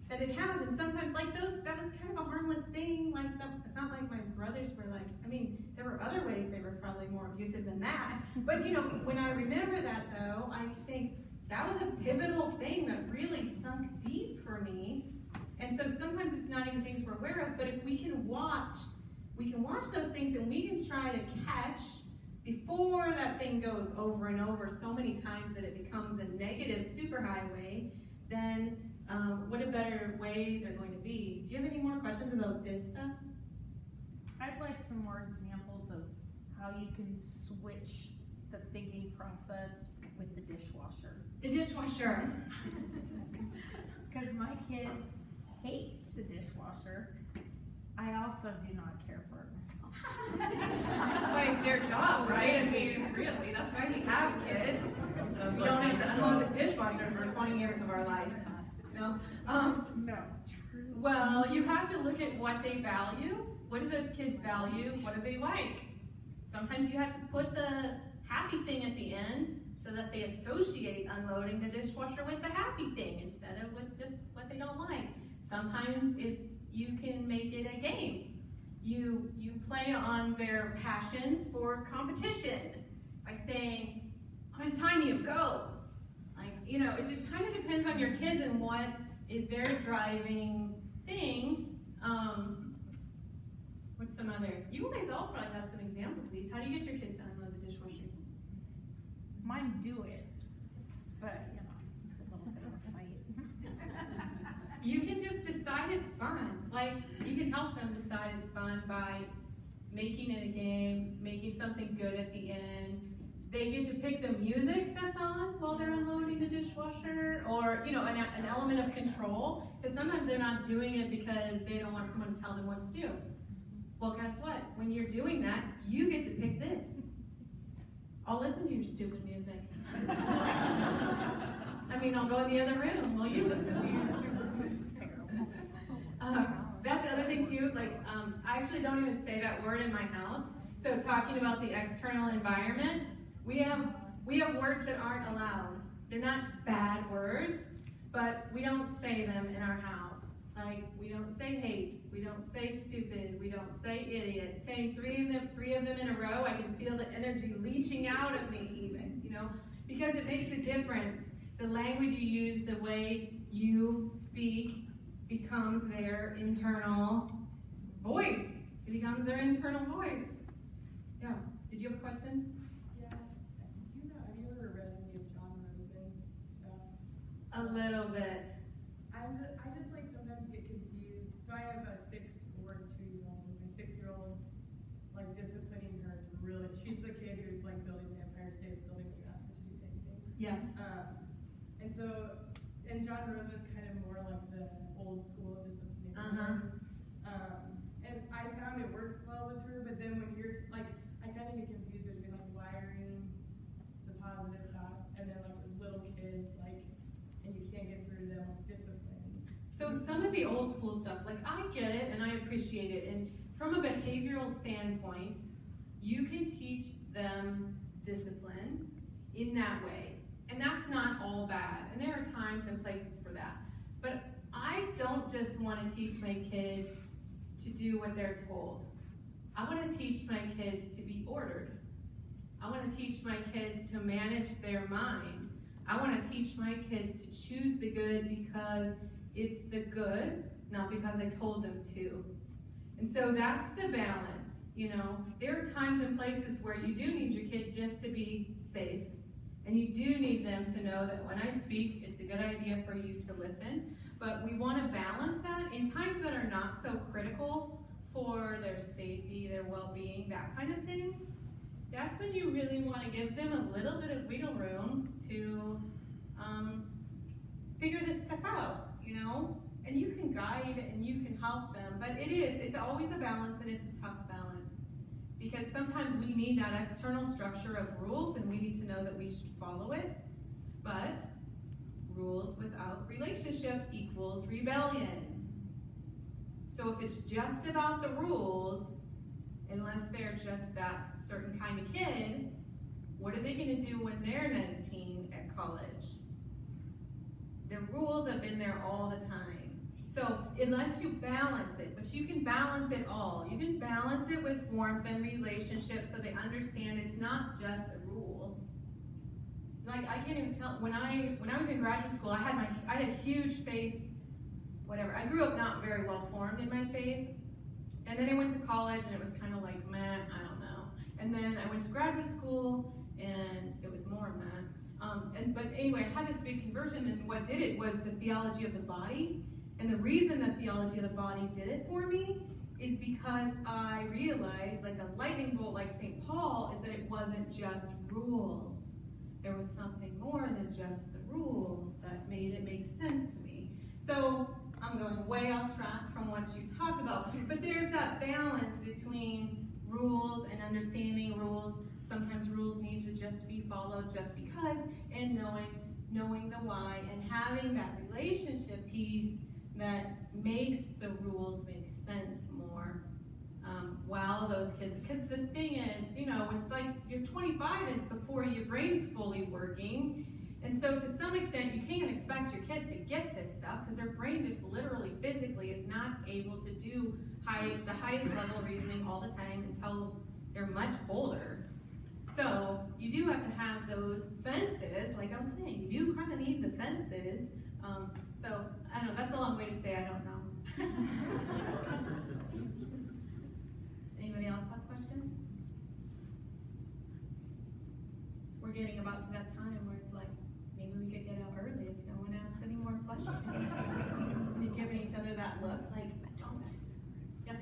that it has. And sometimes, like, that was kind of a harmless thing. Like, it's not like my brothers were like, I mean, there were other ways they were probably more abusive than that. But, you know, when I remember that, though, I think that was a pivotal thing that really sunk deep for me. And so sometimes it's not even things we're aware of, but if we can watch those things, and we can try to catch before that thing goes over and over so many times that it becomes a negative superhighway, then what a better way they're going to be. Do you have any more questions about this stuff? I'd like some more examples of how you can switch the thinking process with the dishwasher. The dishwasher. Because my kids hate the dishwasher. I also do not care for it myself. That's why it's their job, right? I mean, really, that's why we have kids. We don't have to unload the dishwasher for 20 years of our life. No. No. True. Well, you have to look at what they value. What do those kids value? What do they like? Sometimes you have to put the happy thing at the end so that they associate unloading the dishwasher with the happy thing instead of with just what they don't like. Sometimes if you can make it a game, you play on their passions for competition by saying, I'm going to time you, go. Like, you know, it just kind of depends on your kids and what is their driving thing. What's some other? You guys all probably have some examples of these. How do you get your kids to unload the dishwasher? Mine do it, but you know, it's a little bit of a fight. You can just decide it's fun. Like, you can help them decide it's fun by making it a game, making something good at the end. They get to pick the music that's on while they're unloading the dishwasher, or, you know, an element of control, because sometimes they're not doing it because they don't want someone to tell them what to do. Well, guess what? When you're doing that, you get to pick this. I'll listen to your stupid music. I mean, I'll go in the other room while you listen to your That's the other thing too, like, I actually don't even say that word in my house. So talking about the external environment, we have words that aren't allowed. They're not bad words, but we don't say them in our house. Like, we don't say hate, we don't say stupid, we don't say idiot. Saying three of them in a row, I can feel the energy leaching out of me even, you know, because it makes a difference. The language you use, the way you speak, becomes their internal voice. It becomes their internal voice. Yeah. Did you have a question? Yeah. Have you ever read any of John Roseman's stuff? A little bit. I just like sometimes get confused. So I have a 6-year-old and 2-year-old. My 6-year-old, like, disciplining her is really, she's the kid who's like building the Empire State Building when you ask her to do anything. Yes. And so, and John Roseman's kind of more like the old school disciplining. And I found it works well with her, but then when you're like, I kind of get confused between like wiring the positive thoughts and then like with little kids, like, and you can't get through them with discipline. So some of the old school stuff, like, I get it and I appreciate it. And from a behavioral standpoint, you can teach them discipline in that way. And that's not all bad. And there are times and places for that. But I don't just want to teach my kids to do what they're told. I want to teach my kids to be ordered. I want to teach my kids to manage their mind. I want to teach my kids to choose the good because it's the good, not because I told them to. And so that's the balance, you know. There are times and places where you do need your kids just to be safe. And you do need them to know that when I speak, it's a good idea for you to listen. But we want to balance that in times that are not so critical for their safety, their well-being, that kind of thing. That's when you really want to give them a little bit of wiggle room to figure this stuff out, you know? And you can guide and you can help them. But it's always a balance, and it's a tough balance. Because sometimes we need that external structure of rules, and we need to know that we should follow it. But rules without relationship equals rebellion. So if it's just about the rules, unless they're just that certain kind of kid, what are they going to do when they're 19 at college? The rules have been there all the time. So unless you balance it, but you can balance it all. You can balance it with warmth and relationship so they understand it's not just a rule. Like, I can't even tell, when I was in graduate school, I had a huge faith, whatever. I grew up not very well formed in my faith. And then I went to college and it was kind of like, meh, I don't know. And then I went to graduate school and it was more meh. But anyway, I had this big conversion, and what did it was the theology of the body. And the reason that theology of the body did it for me is because I realized, like a lightning bolt like St. Paul, is that it wasn't just rules. There was something more than just the rules that made it make sense to me. So I'm going way off track from what you talked about, but there's that balance between rules and understanding rules. Sometimes rules need to just be followed just because, and knowing the why, and having that relationship piece that makes the rules make sense more while those kids, because the thing is, you know, it's like you're 25 and before your brain's fully working, and so to some extent you can't expect your kids to get this stuff because their brain just literally physically is not able to do the highest level of reasoning all the time until they're much older. So you do have to have those fences, like I was saying, you do kind of need the fences. So I don't know, that's a long way to say I don't know. getting about to that time where it's like, maybe we could get out early if no one asks any more questions. You're giving each other that look, like, don't. Yes?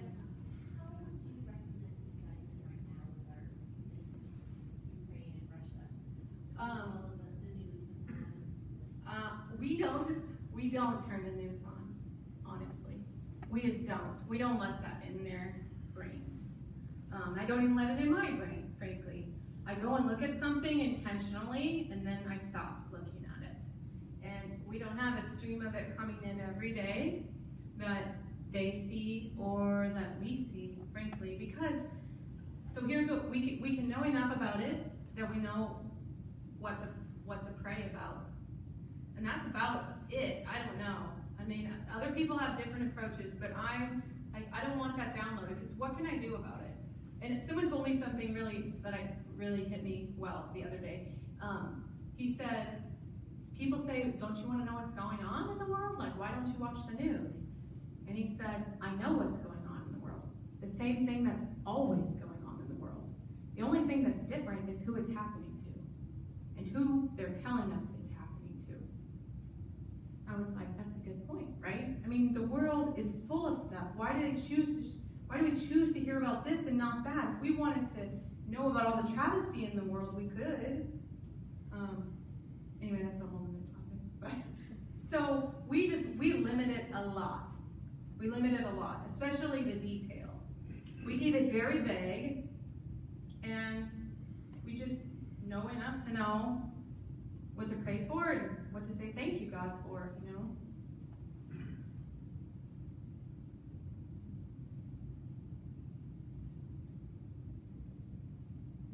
How would you recommend to guide them right now with our Ukraine and Russia? All of the news and so on. We don't turn the news on, honestly. We just don't. We don't let that in their brains. I don't even let it in my brain, frankly. I go and look at something intentionally, and then I stop looking at it. And we don't have a stream of it coming in every day that they see or that we see, frankly, because, so here's what, we can know enough about it that we know what to pray about. And that's about it. I don't know. I mean, other people have different approaches, but I don't want that downloaded, because what can I do about it? And someone told me something really hit me well the other day. He said, people say, don't you want to know what's going on in the world? Like, why don't you watch the news? And he said, I know what's going on in the world. The same thing that's always going on in the world. The only thing that's different is who it's happening to and who they're telling us it's happening to. I was like, that's a good point, right? I mean, the world is full of stuff. Why do we choose to hear about this and not that? If we wanted to know about all the travesty in the world, we could. Anyway, that's a whole other topic. But so we limit it a lot. We limit it a lot, especially the detail. We keep it very vague, and we just know enough to know what to pray for and what to say thank you, God, for, you know?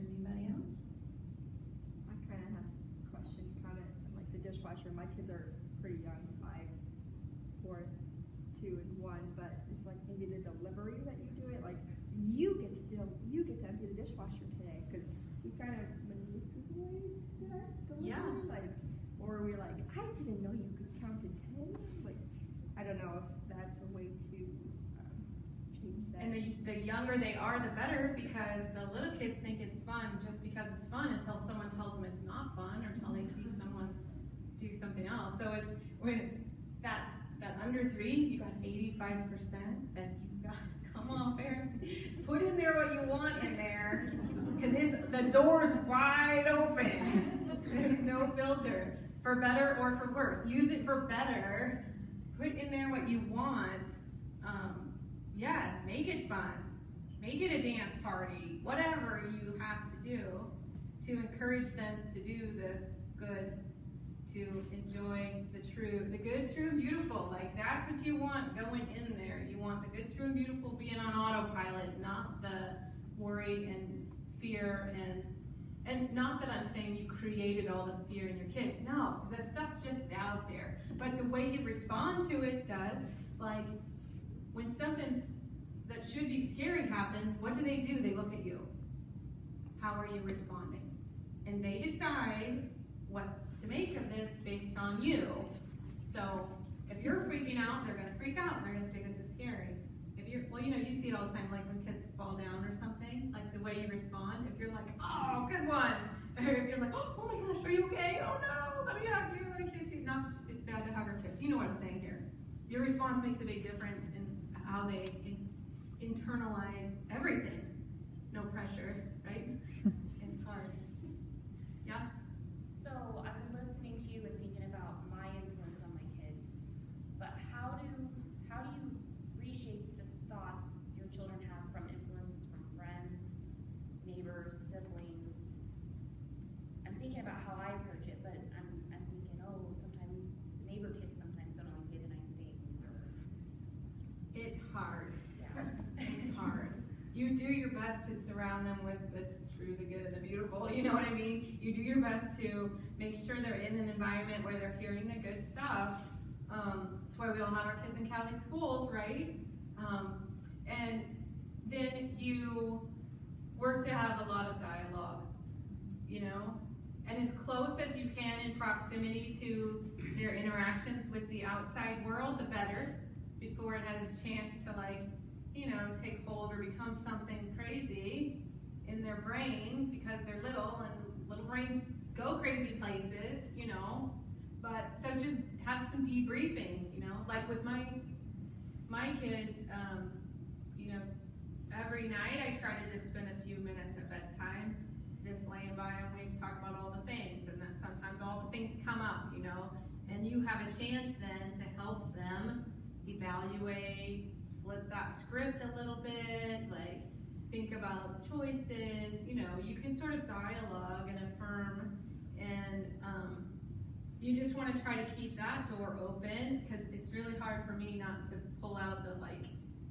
Anybody else? I kind of have a question, kind of like the dishwasher. My kids are pretty young, 5, 4, 2, and 1. But it's like maybe the delivery that you do it. Like you get to empty the dishwasher today, because we kind of manipulate that delivery. Yeah. Like, or we're like, I didn't know you could count to 10. Like, I don't know if that's a way to change that. And the younger they are, the better, because the little kids think it's fun just because it's fun until someone tells them it's not fun, or until they see someone do something else. So it's with that under 3, you got 85% that you got. Come on, parents, put in there what you want in there, because the door's wide open. There's no filter, for better or for worse. Use it for better. Put in there what you want. Yeah, make it fun. Make it a dance party. Whatever you have to do to encourage them to do the good, to enjoy the good, true, and beautiful. Like, that's what you want going in there. You want the good, true, and beautiful being on autopilot, not the worry and fear and not that I'm saying you created all the fear in your kids. No, the stuff's just out there. But the way you respond to it does. Like, when something that should be scary happens, what do? They look at you. How are you responding? And they decide what to make of this based on you. So if you're freaking out, they're going to freak out and they're going to say this is scary. If you're, well, you see it all the time, like when kids fall down or something, like the way you respond. If you're like, oh, good one, or if you're like, oh my gosh, are you okay? Oh no, let me hug you, let me kiss you. Not, it's bad to hug or kiss. You know what I'm saying here. Your response makes a big difference in how they internalize everything. No pressure, right? It's hard. Yeah? So I've been listening to you and thinking about my influence on my kids, but how do you reshape the thoughts your children have from influences from friends, neighbors, siblings? I'm thinking about how I approach it, but I'm thinking, oh, sometimes neighbor kids sometimes don't always say the nice things, or It's hard. yeah. It's hard. You do your best to surround them with the true, the good, and the beautiful. You know what I mean? You do your best to make sure they're in an environment where they're hearing the good stuff. That's why we all have our kids in Catholic schools, right? And then you work to have a lot of dialogue, and as close as you can in proximity to their interactions with the outside world, the better, before it has a chance to take hold or become something crazy in their brain, because they're little and little brains go crazy places, you know, but so just have some debriefing, you know, like with my kids, you know, every night I try to just spend a few minutes at bedtime just laying by them. We just talk about all the things, and then sometimes all the things come up, you know, and you have a chance then to help them evaluate, flip that script a little bit, like think about choices, you know, you can sort of dialogue and affirm, and you just want to try to keep that door open, because it's really hard for me not to pull out the like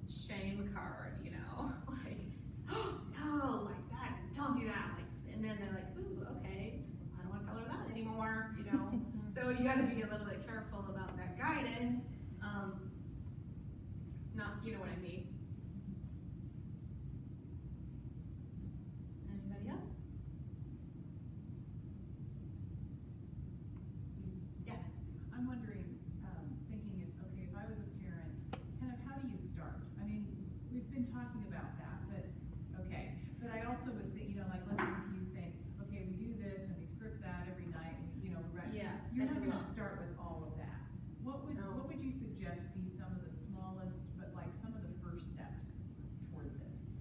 shame card, you know, like, oh no, like that, don't do that, like, and then they're like, ooh, okay, I don't want to tell her that anymore, you know. So you got to be a little bit careful about that guidance. Not, you know what I mean. Anybody else? Yeah. I'm wondering, thinking if I was a parent, kind of how do you start? I mean, we've been talking about that, but I also was thinking, you know, like listening to you saying, okay, we do this and we script that every night, and you know, Yeah, you're that's not a going to lot. start with all of that. What would you suggest be some of the smallest, but like some of the first steps toward this?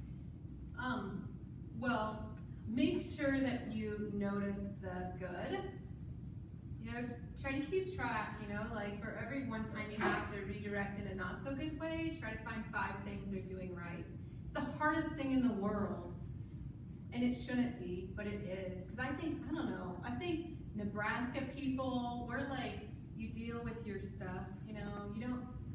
Well, make sure that you notice the good. You know, try to keep track, you know, like for every one time you have to redirect in a not so good way, try to find 5 things they're doing right. It's the hardest thing in the world, and it shouldn't be, but it is. Because I think Nebraska people, we're like, you deal with your stuff, you know, you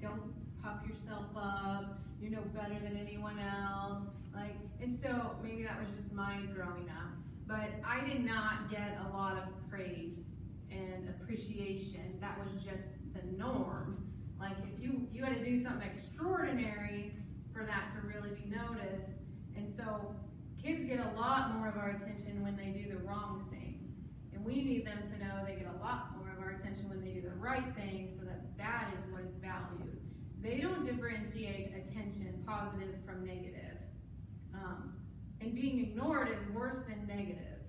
don't puff yourself up, you know better than anyone else, like, and so maybe that was just my growing up, but I did not get a lot of praise and appreciation. That was just the norm. Like, if you had to do something extraordinary for that to really be noticed, and so kids get a lot more of our attention when they do the wrong thing, and we need them to know they get a lot more of our attention when they do the right thing, so that is what is valued. They don't differentiate attention, positive from negative. And being ignored is worse than negative.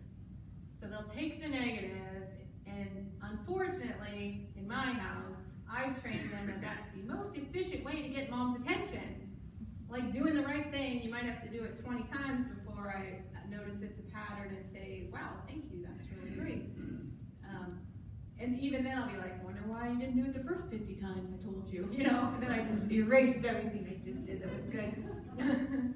So they'll take the negative, and unfortunately, in my house, I've trained them that that's the most efficient way to get mom's attention. Like doing the right thing, you might have to do it 20 times before I notice it's a pattern and say, wow, thank you, that's really great. And even then I'll be like, wonder why you didn't do it the first 50 times I told you, you know? And then I just erased everything I just did that was good.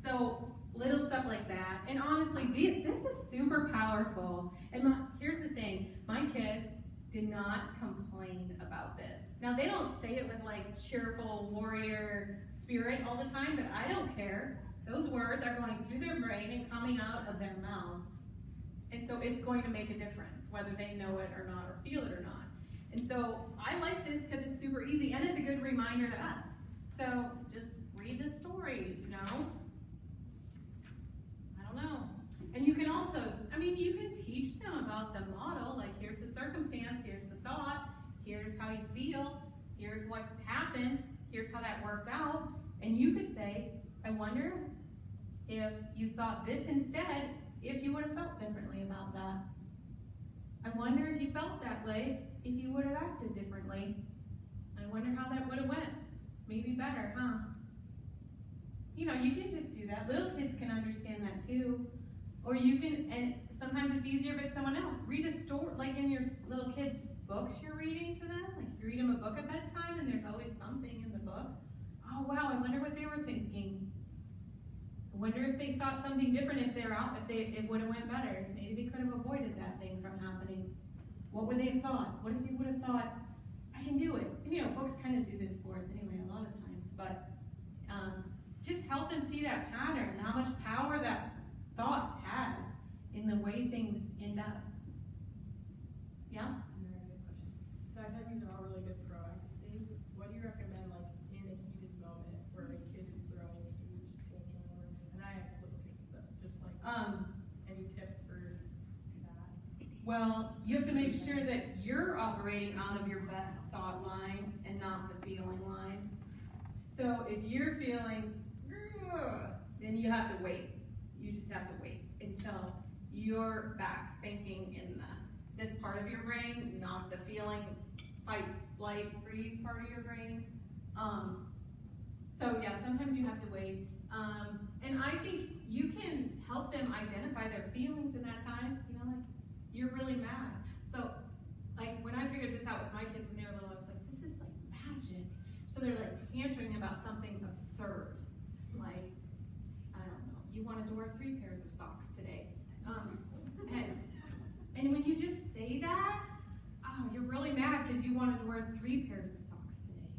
So little stuff like that. And honestly, this is super powerful. And here's the thing, my kids did not complain about this. Now, they don't say it with like cheerful warrior spirit all the time, but I don't care. Those words are going through their brain and coming out of their mouth. And so it's going to make a difference, whether they know it or not, or feel it or not. And so I like this because it's super easy, and it's a good reminder to us. So just read the story, you know? I don't know. And you can also, you can teach them about the model, like here's the circumstance, here's the thought, here's how you feel, here's what happened, here's how that worked out. And you could say, I wonder if you thought this instead, if you would have felt differently about that. I wonder if you felt that way, if you would have acted differently. I wonder how that would have went. Maybe better, huh? You know, you can just do that. Little kids can understand that too. Or you can, and sometimes it's easier if it's someone else. Read a story, like in your little kids' books you're reading to them. Like you read them a book at bedtime and there's always something in the book. Oh wow, I wonder what they were thinking. I wonder if they thought something different if they're out, it would have went better. Maybe they could have avoided that thing from happening. What would they have thought? What if they would have thought, I can do it? And you know, books kind of do this for us anyway a lot of times, but just help them see that pattern, how much power that thought has in the way things end up. Yeah? Very good question. So I think these are all really good proactive things. What do you recommend, like, in a heated moment where a kid is throwing a huge tantrum? And I have little kids, but just like, any tips for that? Well, you have to make sure that you're operating out of your best thought line and not the feeling line. So if you're feeling, then you have to wait. You just have to wait until you're back thinking in this part of your brain, not the feeling, fight, flight, freeze part of your brain. So yeah, sometimes you have to wait. And I think you can help them identify their feelings in that time. You know, like, you're really mad. So, like, when I figured this out with my kids when they were little, I was like, this is like magic. So they're like tantrum about something absurd. Like, I don't know, you wanted to wear 3 pairs of socks today. And when you just say that, oh, you're really mad because you wanted to wear 3 pairs of socks today.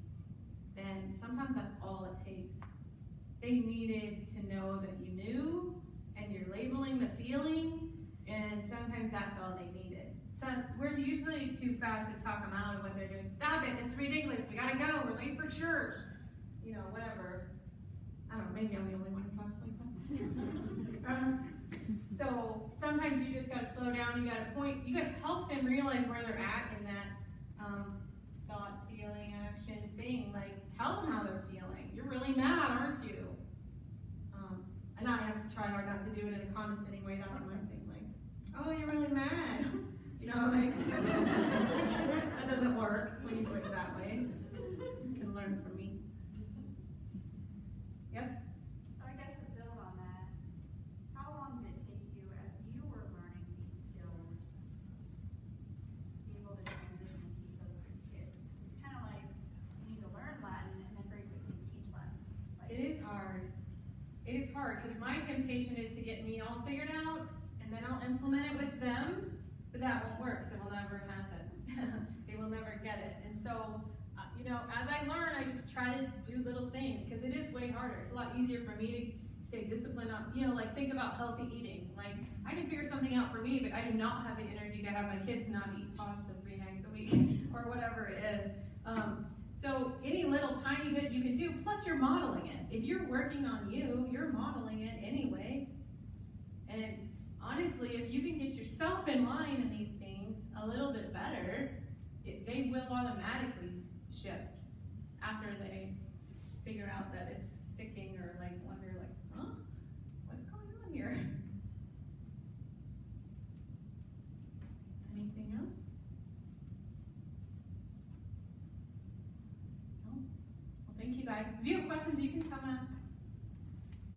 Then sometimes that's all it takes. They needed to know that you knew, and you're labeling the feeling, and sometimes that's all they needed. So we're usually too fast to talk them out of what they're doing. Stop it, this is ridiculous, we gotta go, we're late for church. You know, whatever. I don't know, maybe I'm the only one who talks like that. So sometimes you just gotta slow down, you gotta help them realize where they're at in that thought, feeling, action thing. Like, tell them how they're feeling. You're really mad, aren't you? And I have to try hard not to do it in a condescending way. That's my thing. Like, oh, you're really mad. You know, like, that doesn't work when you do it that way. You can learn from me. Yes? So I guess to build on that, how long did it take you as you were learning these skills to be able to transition and teach those to kids? It's kind of like you need to learn Latin and then very quickly teach Latin. Like, It is hard. It is hard because my temptation is to get me all figured out and then I'll implement it with them, but that won't work, so it will never happen. They will never get it. And so, you know, as I learn, I just try to do little things because it is way harder. It's a lot easier for me to stay disciplined on, you know, like, think about healthy eating. Like, I can figure something out for me, but I do not have the energy to have my kids not eat pasta 3 nights a week or whatever it is. So any little tiny bit you can do, plus you're modeling it. If you're working on you, you're modeling it anyway. And honestly, if you can get yourself in line in these things a little bit better, they will automatically shift after they figure out that it's sticking or like wonder like, huh? What's going on here? Anything else? No? Well, thank you guys. If you have questions, you can